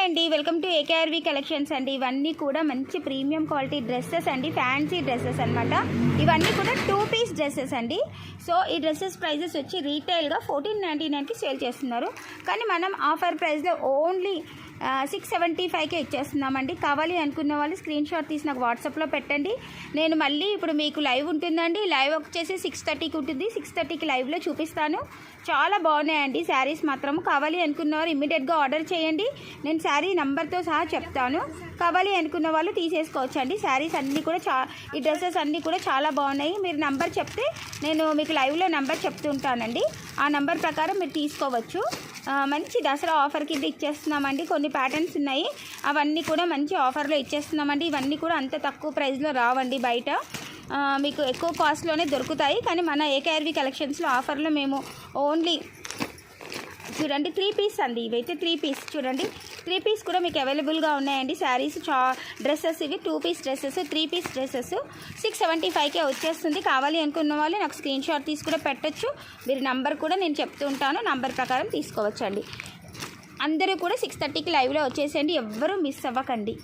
Hi అండి, welcome to ఏకేఆర్వి collections అండి. ఇవన్నీ కూడా మంచి ప్రీమియం క్వాలిటీ డ్రెస్సెస్ అండి, ఫ్యాన్సీ డ్రెస్సెస్ అనమాట. ఇవన్నీ కూడా 2 పీస్ డ్రెస్సెస్ అండి. సో ఈ డ్రెస్సెస్ ప్రైజెస్ వచ్చి రీటైల్గా 1499కి సేల్ చేస్తున్నారు, కానీ మనం ఆఫర్ ప్రైస్లో ఓన్లీ 675కే ఇచ్చేస్తున్నామండి. కావాలి అనుకున్న వాళ్ళు స్క్రీన్ షాట్ తీసి నాకు వాట్సాప్లో పెట్టండి. నేను మళ్ళీ ఇప్పుడు మీకు లైవ్ ఉంటుందండి. లైవ్ వచ్చేసి 6:30కి ఉంటుంది. 6:30కి లైవ్లో చూపిస్తాను. చాలా బాగున్నాయండి శారీస్ మాత్రం. కావాలి అనుకున్న వారు ఇమ్మీడియట్గా ఆర్డర్ చేయండి. నేను శారీ నెంబర్తో సహా చెప్తాను. కావాలి అనుకున్న వాళ్ళు తీసేసుకోవచ్చు అండి. శారీస్ అన్నీ కూడా ఈ డ్రెస్సెస్ అన్నీ కూడా చాలా బాగున్నాయి. మీరు నెంబర్ చెప్తే నేను మీకు లైవ్లో నెంబర్ చెప్తుంటానండి. ఆ నెంబర్ ప్రకారం మీరు తీసుకోవచ్చు. మంచి దసరా ఆఫర్ కింద ఇచ్చేస్తున్నామండి. కొన్ని ప్యాటర్న్స్ ఉన్నాయి, అవన్నీ కూడా మంచి ఆఫర్లో ఇచ్చేస్తున్నామండి. ఇవన్నీ కూడా అంత తక్కువ ప్రైస్లో రావండి, బయట మీకు ఎక్కువ కాస్ట్లోనే దొరుకుతాయి. కానీ మన ఏకేఆర్వి కలెక్షన్స్లో ఆఫర్లో మేము ఓన్లీ చూడండి 3 పీస్ అండి. ఇవైతే 3 పీస్ చూడండి. 3 పీస్ కూడా మీకు అవైలబుల్గా ఉన్నాయండి శారీస్. డ్రెస్సెస్ ఇవి 2 పీస్ డ్రెస్సెస్, 3 పీస్ డ్రెస్సెస్ 675కే వచ్చేస్తుంది. కావాలి అనుకున్న వాళ్ళు నాకు స్క్రీన్ షాట్ తీసి కూడా పెట్టచ్చు. మీరు నంబర్ కూడా నేను చెప్తూ ఉంటాను, నంబర్ ప్రకారం తీసుకోవచ్చండి. అందరూ కూడా 6:30కి లైవ్లో వచ్చేసేయండి, ఎవ్వరూ మిస్ అవ్వకండి.